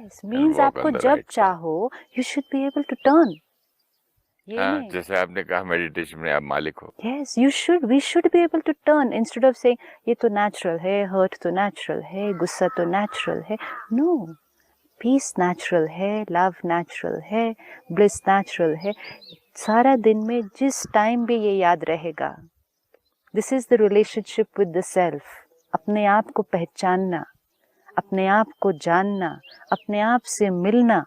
Yes, and means walk आपको on the जब right path. चाहो you should be able to turn. ये हाँ, नहीं. जैसे आपने कहा मेडिटेशन में आप मालिक हो। Yes, we should be able to turn instead of saying ये तो natural है, hurt तो natural है, गुस्सा तो natural है. No, peace natural है, love natural है, bliss natural है. सारा दिन में जिस टाइम भी ये याद रहेगा. This is the relationship with the self. अपने आप को पहचानना, अपने आप को जानना, अपने आप से मिलना.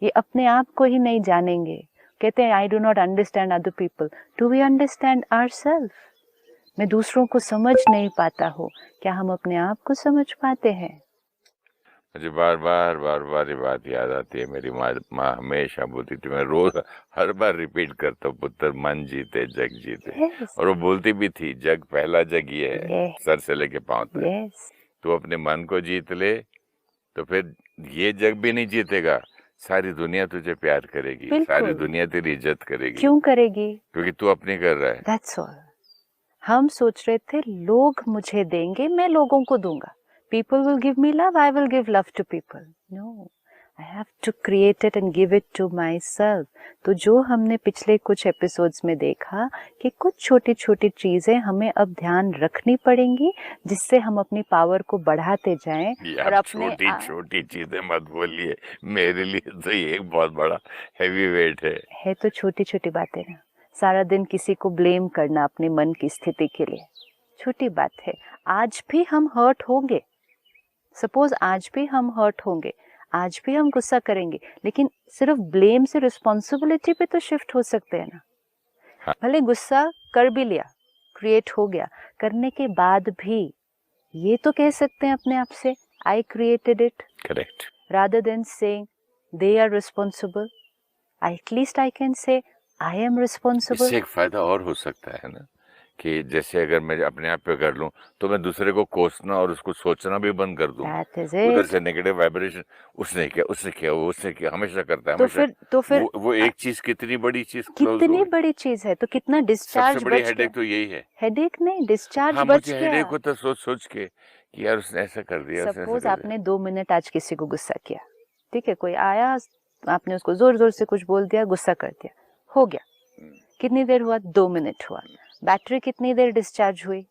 ये अपने आप को ही नहीं जानेंगे. कहते हैं I do not understand other people. Do we understand ourselves? मैं दूसरों को समझ नहीं पाता हूँ. क्या हम अपने आप को समझ पाते हैं? मुझे बार बार ये बात याद आती है। मेरी माँ हमेशा बोलती थी, मैं रोज हर बार रिपीट करता हूँ, पुत्र मन जीते जग जीते। Yes. और वो बोलती भी थी, जग पहला जग ये है, Yes. सर से लेके पांव तक। Yes. तू अपने मन को जीत ले तो फिर ये जग भी नहीं जीतेगा, सारी दुनिया तुझे प्यार करेगी, सारी बिल्कुल. दुनिया तेरी इज्जत करेगी। क्यों करेगी? क्योंकि तू अपनी कर रहा है। That's all. हम सोच रहे थे लोग मुझे देंगे, मैं लोगों को दूंगा. People will give me love, I will give love to people. No, I have to create it and give it to myself. तो जो हमने पिछले कुछ एपिसोड्स में देखा कि कुछ छोटी छोटी चीजें हमें अब ध्यान रखनी पड़ेंगी जिससे हम अपनी पावर को बढ़ाते जाएं. और अपने छोटी छोटी चीजें मत बोलिए, मेरे लिए तो ये एक बहुत बड़ा हैवी वेट है तो छोटी छोटी बातें ना. सारा दिन किसी को ब्लेम करना अपने मन की स्थिति के लिए छोटी बात है. आज भी हम हर्ट होंगे. सपोज आज भी हम हर्ट होंगे, आज भी हम गुस्सा करेंगे, लेकिन सिर्फ ब्लेम से रिस्पॉन्सिबिलिटी पे तो शिफ्ट हो सकते हैं ना. हाँ. भले गुस्सा कर भी लिया, क्रिएट हो गया, करने के बाद भी ये तो कह सकते हैं अपने आप से I created it. Correct. Rather than saying they are responsible, at least I can say I am responsible. इससे एक फायदा और हो सकता है ना, कि जैसे अगर मैं अपने आप पे कर लूं तो मैं दूसरे को कोसना और उसको सोचना भी बंद कर दूं. उधर से नेगेटिव वाइब्रेशन, उसने किया हमेशा करता है. तो फिर वो एक चीज कितनी बड़ी चीज, कितनी बड़ी चीज है. तो कितना डिस्चार्ज सबसे बड़ी हेडेक तो यही है. हेडेक नहीं, डिस्चार्ज हाँ, बच मुझे गया. हेडेक होता सोच के कि यार उसने ऐसा कर दिया. सपोज आपने 2 मिनट आज किसी को गुस्सा किया, ठीक है, कोई आया, आपने उसको जोर जोर से कुछ बोल दिया, गुस्सा कर दिया, हो गया. कितनी देर हुआ? 2 मिनट हुआ. बैटरी कितनी देर डिस्चार्ज हुई?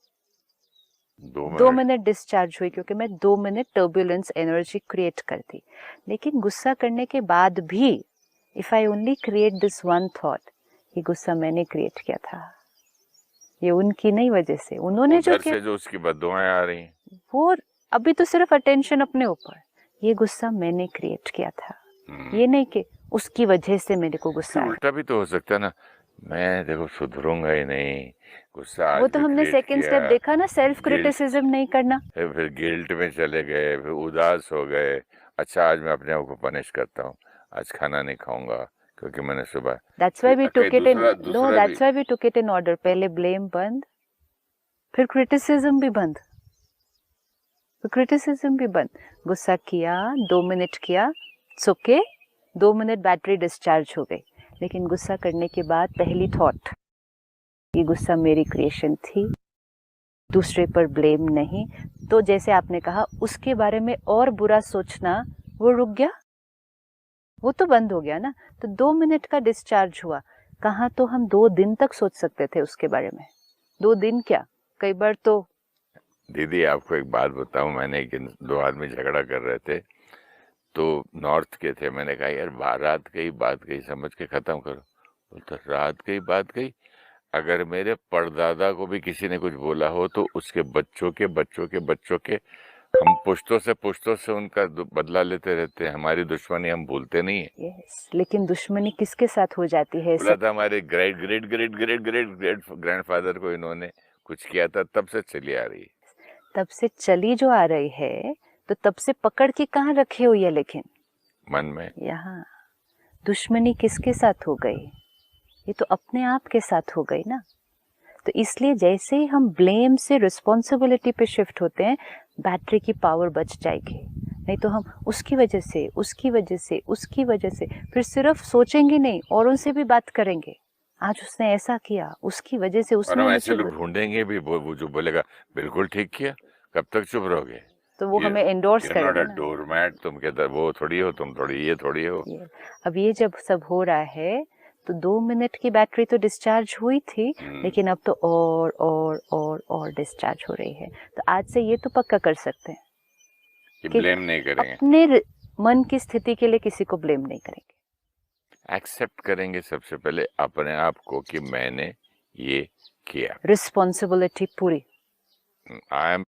2 मिनट डिस्चार्ज हुई, क्योंकि मैं 2 मिनट टर्बुलेंस एनर्जी क्रिएट कर दी. लेकिन गुस्सा करने के बाद भी if I only create this one thought, ये गुस्सा मैंने क्रिएट किया था, ये उनकी नहीं वजह से, उन्होंने जो किया, जो उसकी बददुआएं आ रही हैं, वो अभी तो सिर्फ अटेंशन अपने ऊपर. ये गुस्सा मैंने क्रिएट किया था, ये नहीं कि उसकी वजह से मेरे को गुस्सा आया. उल्टा भी तो हो सकता है ना, मैं देखो सुधरूंगा ही नहीं, गुस्सा वो तो हमने सेकंड स्टेप देखा ना, सेल्फ क्रिटिसिज्म नहीं करना. फिर गिल्ट में चले गए, फिर उदास हो गए. अच्छा, आज मैं अपने आप को पनिश करता हूँ, आज खाना नहीं खाऊंगा क्योंकि मैंने सुबह. That's why we took it in. No, that's why we took it in order. पहले ब्लेम बंद, फिर क्रिटिसिज्म भी बंद, गुस्सा किया, 2 मिनट किया, ओके, 2 मिनट बैटरी डिस्चार्ज हो गई. लेकिन गुस्सा करने के बाद पहली थॉट, ये गुस्सा मेरी क्रिएशन थी, दूसरे पर ब्लेम नहीं. तो जैसे आपने कहा, उसके बारे में और बुरा सोचना वो रुक गया, वो तो बंद हो गया ना. तो 2 मिनट का डिस्चार्ज हुआ. कहाँ तो हम 2 दिन तक सोच सकते थे उसके बारे में. 2 दिन क्या, कई बार तो. दीदी, आपको एक बात बताऊं, मैंने 2 आदमी झगड़ा कर रहे थे, तो नॉर्थ के थे. मैंने कहा यार, रात की बात कही, समझ के खत्म करो. बोलते रात की बात कही, अगर मेरे परदादा को भी किसी ने कुछ बोला हो तो उसके बच्चों के बच्चों के बच्चों के, हम पुश्तों से उनका बदला लेते रहते हैं. हमारी दुश्मनी हम भूलते नहीं है. yes, लेकिन दुश्मनी किसके साथ हो जाती है? बोला था हमारे ग्रेट ग्रैंडफादर को इन्होंने कुछ किया था, तब से चली आ रही है. तब से चली जो आ रही है, तो तब से पकड़ के कहाँ रखे हुई है? लेकिन मन में. यहाँ दुश्मनी किसके साथ हो गई? ये तो अपने आप के साथ हो गई ना. तो इसलिए जैसे ही हम ब्लेम से रिस्पॉन्सिबिलिटी पे शिफ्ट होते हैं, बैटरी की पावर बच जाएगी. नहीं तो हम उसकी वजह से फिर सिर्फ सोचेंगे नहीं, औरों से भी बात करेंगे, आज उसने ऐसा किया, उसकी वजह से उसने. और हम ऐसे लोग ढूंढेंगे भी, वो जो बोलेगा बिल्कुल ठीक किया, कब तक चुप रहोगे? तो वो हमें एंडोर्स you're not करेगा a ना। doormat, तुम कहते वो थोड़ी हो, तुम थोड़ी ये थोड़ी हो। अब ये जब सब हो रहा है तो 2 मिनट की बैटरी तो डिस्चार्ज हुई थी, लेकिन अब तो और डिस्चार्ज हो रही है। तो आज से ये तो पक्का कर सकते हैं कि कि ब्लेम नहीं करेंगे, अपने मन की स्थिति के लिए किसी को ब्लेम नहीं करेंगे। एक्सेप्ट करेंगे सबसे पहले अपने आप को कि मैंने ये किया। रिस्पॉन्सिबिलिटी पूरी। I am